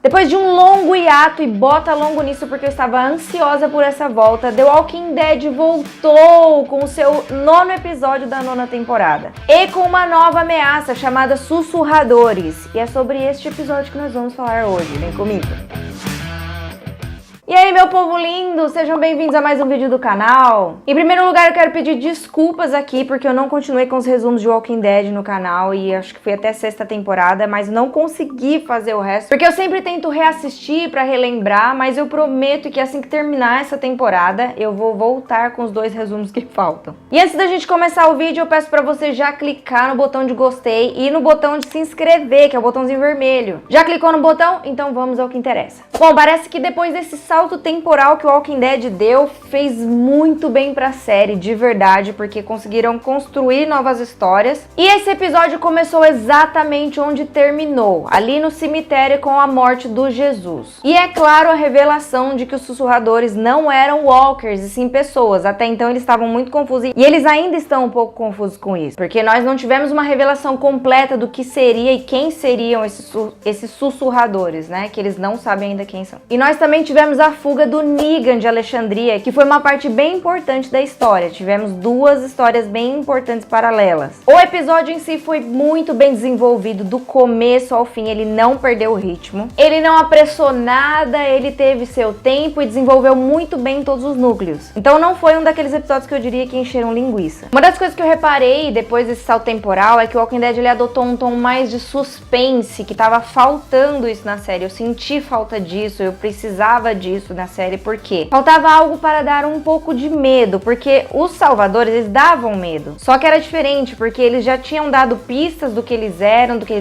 Depois de um longo hiato, e bota longo nisso porque eu estava ansiosa por essa volta, The Walking Dead voltou com o seu 9º episódio da 9ª temporada. E com uma nova ameaça chamada Sussurradores. E é sobre este episódio que nós vamos falar hoje. Vem comigo! E aí, meu povo lindo, sejam bem-vindos a mais um vídeo do canal. Em primeiro lugar, eu quero pedir desculpas aqui, porque eu não continuei com os resumos de Walking Dead no canal, e acho que fui até a 6ª temporada, mas não consegui fazer o resto, porque eu sempre tento reassistir pra relembrar, mas eu prometo que assim que terminar essa temporada, eu vou voltar com os 2 resumos que faltam. E antes da gente começar o vídeo, eu peço pra você já clicar no botão de gostei e no botão de se inscrever, que é o botãozinho vermelho. Já clicou no botão? Então vamos ao que interessa. Bom, parece que depois desse salto temporal que o Walking Dead deu, fez muito bem pra série, de verdade, porque conseguiram construir novas histórias. E esse episódio começou exatamente onde terminou, ali no cemitério com a morte do Jesus. E é claro, a revelação de que os sussurradores não eram walkers, e sim pessoas. Até então eles estavam muito confusos, e eles ainda estão um pouco confusos com isso, porque nós não tivemos uma revelação completa do que seria e quem seriam esses sussurradores, né, que eles não sabem ainda quem são. E nós também tivemos a fuga do Negan de Alexandria, que foi uma parte bem importante da história. Tivemos 2 histórias bem importantes paralelas. O episódio em si foi muito bem desenvolvido do começo ao fim, ele não perdeu o ritmo, ele não apressou nada, ele teve seu tempo e desenvolveu muito bem todos os núcleos. Então não foi um daqueles episódios que eu diria que encheram linguiça. Uma das coisas que eu reparei depois desse salto temporal é que o Walking Dead ele adotou um tom mais de suspense, que tava faltando isso na série. Eu senti falta disso, eu precisava disso na série, porque faltava algo para dar um pouco de medo, porque os salvadores, eles davam medo, só que era diferente, porque eles já tinham dado pistas do que eles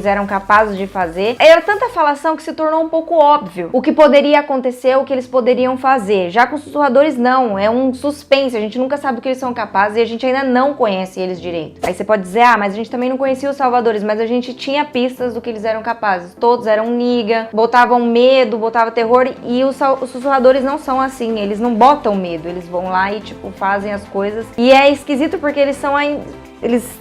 eram capazes de fazer. Era tanta falação que se tornou um pouco óbvio o que poderia acontecer, o que eles poderiam fazer. Já com os sussurradores não, é um suspense, a gente nunca sabe o que eles são capazes e a gente ainda não conhece eles direito. Aí você pode dizer, mas a gente também não conhecia os salvadores, mas a gente tinha pistas do que eles eram capazes. Todos eram Negan, botavam medo, botavam terror, e os sussurradores não são assim, eles não botam medo, eles vão lá e tipo fazem as coisas. E é esquisito porque eles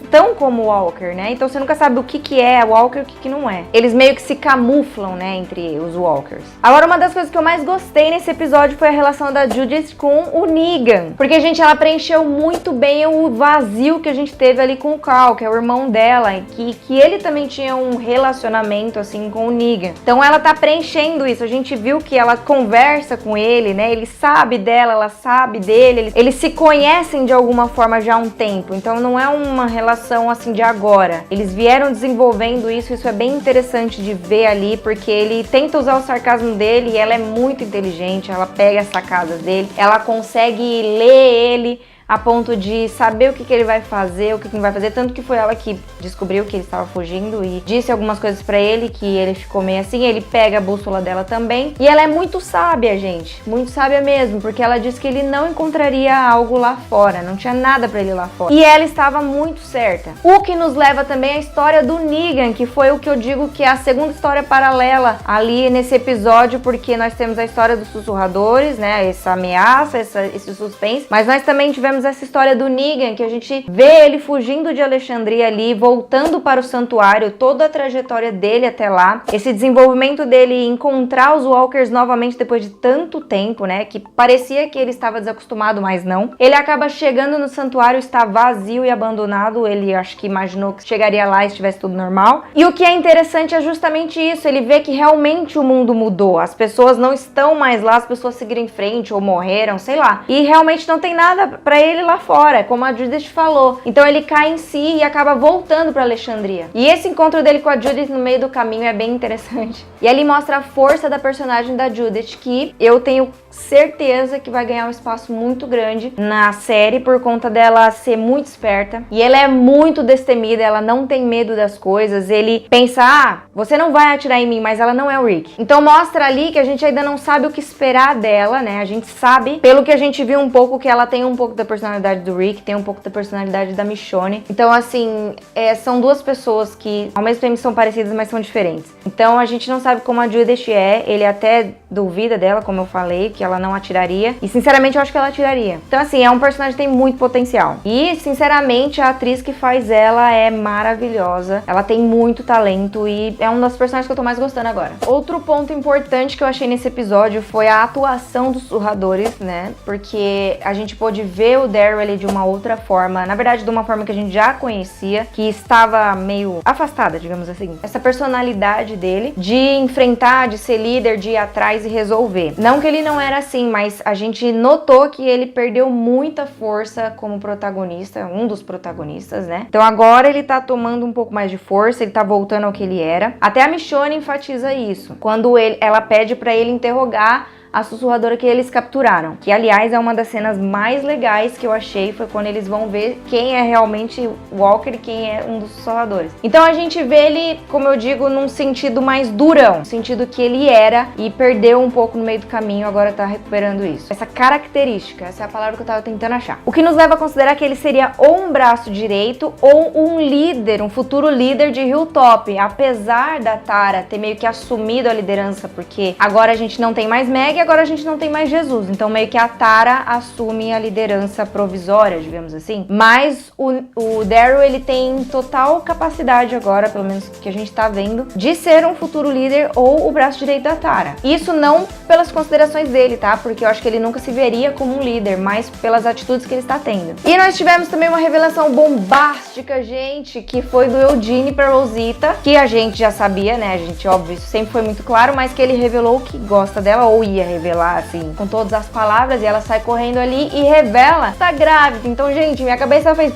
estão como Walker, né? Então você nunca sabe o que é Walker e o que não é. Eles meio que se camuflam, né, entre os Walkers. Agora, uma das coisas que eu mais gostei nesse episódio foi a relação da Judith com o Negan. Porque, gente, ela preencheu muito bem o vazio que a gente teve ali com o Carl, que é o irmão dela, que ele também tinha um relacionamento, assim, com o Negan. Então ela tá preenchendo isso. A gente viu que ela conversa com ele, né? Ele sabe dela, ela sabe dele. Eles se conhecem de alguma forma já há um tempo. Então não é uma relação assim de agora. Eles vieram desenvolvendo isso é bem interessante de ver ali, porque ele tenta usar o sarcasmo dele e ela é muito inteligente, ela pega as sacadas dele, ela consegue ler ele a ponto de saber o que ele vai fazer, o que não vai fazer, tanto que foi ela que descobriu que ele estava fugindo e disse algumas coisas pra ele, que ele ficou meio assim, ele pega a bússola dela também, e ela é muito sábia, gente, muito sábia mesmo, porque ela disse que ele não encontraria algo lá fora, não tinha nada pra ele lá fora, e ela estava muito certa. O que nos leva também à história do Negan, que foi o que eu digo que é a segunda história paralela ali nesse episódio, porque nós temos a história dos sussurradores, né, essa ameaça, esse suspense, mas nós também tivemos essa história do Negan, que a gente vê ele fugindo de Alexandria ali, voltando para o santuário, toda a trajetória dele até lá, esse desenvolvimento dele encontrar os Walkers novamente depois de tanto tempo, né, que parecia que ele estava desacostumado, mas não. Ele acaba chegando no santuário, está vazio e abandonado, ele acho que imaginou que chegaria lá e estivesse tudo normal. E o que é interessante é justamente isso, ele vê que realmente o mundo mudou, as pessoas não estão mais lá, as pessoas seguiram em frente ou morreram, sei lá, e realmente não tem nada pra ele lá fora, como a Judith falou. Então ele cai em si e acaba voltando pra Alexandria. E esse encontro dele com a Judith no meio do caminho é bem interessante. E ali mostra a força da personagem da Judith, que eu tenho certeza que vai ganhar um espaço muito grande na série por conta dela ser muito esperta. E ela é muito destemida, ela não tem medo das coisas. Ele pensa, você não vai atirar em mim, mas ela não é o Rick. Então mostra ali que a gente ainda não sabe o que esperar dela, né? A gente sabe, pelo que a gente viu um pouco, que ela tem um pouco da personalidade personalidade do Rick, tem um pouco da personalidade da Michonne. Então, assim, são duas pessoas que ao mesmo tempo são parecidas, mas são diferentes. Então, a gente não sabe como a Judith é. Ele até duvida dela, como eu falei, que ela não atiraria. E, sinceramente, eu acho que ela atiraria. Então, assim, é um personagem que tem muito potencial. E, sinceramente, a atriz que faz ela é maravilhosa. Ela tem muito talento e é um dos personagens que eu tô mais gostando agora. Outro ponto importante que eu achei nesse episódio foi a atuação dos sussurradores, né? Porque a gente pôde ver o Daryl ali de uma outra forma. Na verdade, de uma forma que a gente já conhecia, que estava meio afastada, digamos assim. Essa personalidade dele de enfrentar, de ser líder, de ir atrás e resolver. Não que ele não era assim, mas a gente notou que ele perdeu muita força como protagonista, um dos protagonistas, né? Então agora ele tá tomando um pouco mais de força, ele tá voltando ao que ele era. Até a Michonne enfatiza isso. Quando ela pede pra ele interrogar a sussurradora que eles capturaram. Que, aliás, é uma das cenas mais legais que eu achei, foi quando eles vão ver quem é realmente o Walker e quem é um dos sussurradores. Então a gente vê ele, como eu digo, num sentido mais durão, no sentido que ele era e perdeu um pouco no meio do caminho, agora tá recuperando isso. Essa característica, essa é a palavra que eu tava tentando achar. O que nos leva a considerar que ele seria ou um braço direito ou um líder, um futuro líder de Hilltop, apesar da Tara ter meio que assumido a liderança, porque agora a gente não tem mais Meg, agora a gente não tem mais Jesus, então meio que a Tara assume a liderança provisória, digamos assim. Mas o Daryl, ele tem total capacidade agora, pelo menos que a gente tá vendo, de ser um futuro líder ou o braço direito da Tara. Isso não pelas considerações dele, tá? Porque eu acho que ele nunca se veria como um líder, mas pelas atitudes que ele está tendo. E nós tivemos também uma revelação bombástica, gente, que foi do Eugene pra Rosita, que a gente já sabia, né? A gente, óbvio, isso sempre foi muito claro, mas que ele revelou que gosta dela ou ia revelar, assim, com todas as palavras, e ela sai correndo ali e revela que tá grávida. Então, gente, minha cabeça fez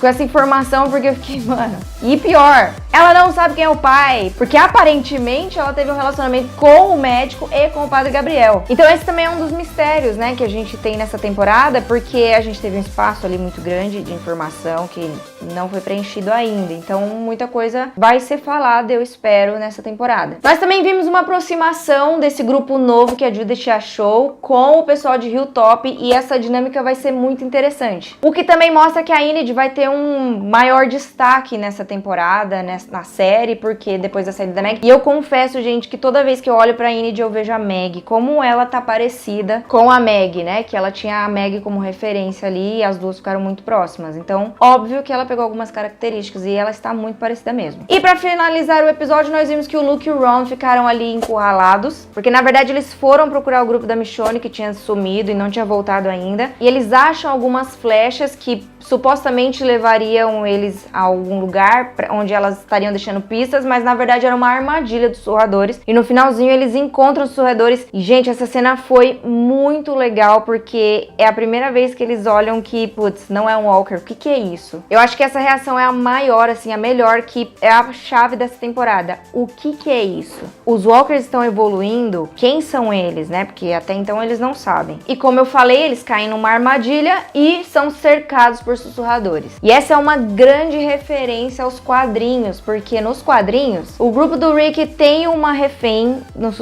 com essa informação, porque eu fiquei, mano. E pior, ela não sabe quem é o pai, porque aparentemente ela teve um relacionamento com o médico e com o padre Gabriel. Então esse também é um dos mistérios, né, que a gente tem nessa temporada, porque a gente teve um espaço ali muito grande de informação que não foi preenchido ainda. Então muita coisa vai ser falada, eu espero, nessa temporada. Nós também vimos uma aproximação desse grupo novo que a Judith achou com o pessoal de Hilltop, e essa dinâmica vai ser muito interessante. O que também mostra que a Enid vai ter um maior destaque nessa temporada, na série, porque depois da saída da Meg. E eu confesso, gente, que toda vez que eu olho pra Enid eu vejo a Meg, como ela tá parecida com a Meg, né? Que ela tinha a Meg como referência ali e as duas ficaram muito próximas. Então, óbvio que ela pegou algumas características e ela está muito parecida mesmo. E pra finalizar o episódio, nós vimos que o Luke e o Ron ficaram ali encurralados, porque na verdade eles foram procurar o grupo da Michonne, que tinha sumido e não tinha voltado ainda. E eles acham algumas flechas que supostamente levariam eles a algum lugar onde elas estariam deixando pistas, mas na verdade era uma armadilha dos sussurradores. E no finalzinho eles encontram os sussurradores. E, gente, essa cena foi muito legal, porque é a primeira vez que eles olham que, putz, não é um Walker. O que é isso? Eu acho que essa reação é a maior, assim, a melhor, que é a chave dessa temporada. O que é isso? Os Walkers estão evoluindo? Quem são eles, né? Porque até então eles não sabem. E como eu falei, eles caem numa armadilha e são cercados por sussurradores. E essa é uma grande referência aos quadrinhos, porque nos quadrinhos, o grupo do Rick tem uma refém dos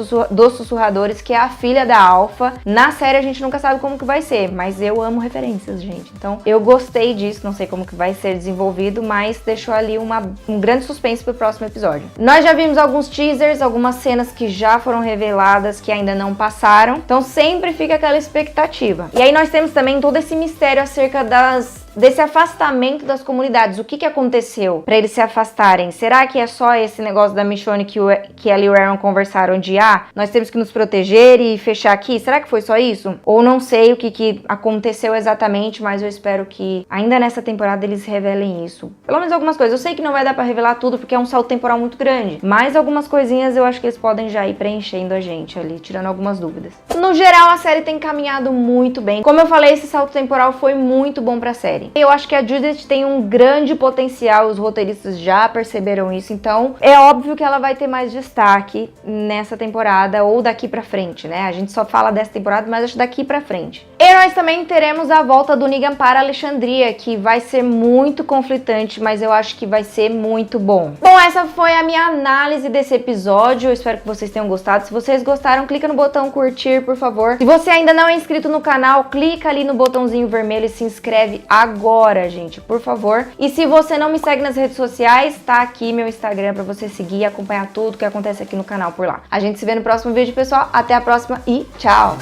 sussurradores, que é a filha da Alpha. Na série a gente nunca sabe como que vai ser, mas eu amo referências, gente. Então eu gostei disso, não sei como que vai ser desenvolvido, mas deixou ali um grande suspense pro próximo episódio. Nós já vimos alguns teasers, algumas cenas que já foram reveladas, que ainda não passaram, então sempre fica aquela expectativa. E aí nós temos também todo esse mistério acerca desse afastamento das comunidades. O que aconteceu para eles se afastarem? Será que é só esse negócio da Michonne que ela e o Aaron conversaram de nós temos que nos proteger e fechar aqui? Será que foi só isso? Ou não sei o que aconteceu exatamente, mas eu espero que ainda nessa temporada eles revelem isso. Pelo menos algumas coisas. Eu sei que não vai dar para revelar tudo porque é um salto temporal muito grande, mas algumas coisinhas eu acho que eles podem já ir preenchendo a gente ali, tirando algumas dúvidas. No geral, a série tem caminhado muito bem. Como eu falei, esse salto temporal foi muito bom pra série. dele. Eu acho que a Judith tem um grande potencial, os roteiristas já perceberam isso, então é óbvio que ela vai ter mais destaque nessa temporada ou daqui pra frente, né? A gente só fala dessa temporada, mas acho daqui pra frente. E nós também teremos a volta do Negan para Alexandria, que vai ser muito conflitante, mas eu acho que vai ser muito bom. Bom, essa foi a minha análise desse episódio, eu espero que vocês tenham gostado. Se vocês gostaram, clica no botão curtir, por favor. Se você ainda não é inscrito no canal, clica ali no botãozinho vermelho e se inscreve agora, gente, por favor. E se você não me segue nas redes sociais, tá aqui meu Instagram pra você seguir e acompanhar tudo que acontece aqui no canal por lá. A gente se vê no próximo vídeo, pessoal. Até a próxima e tchau!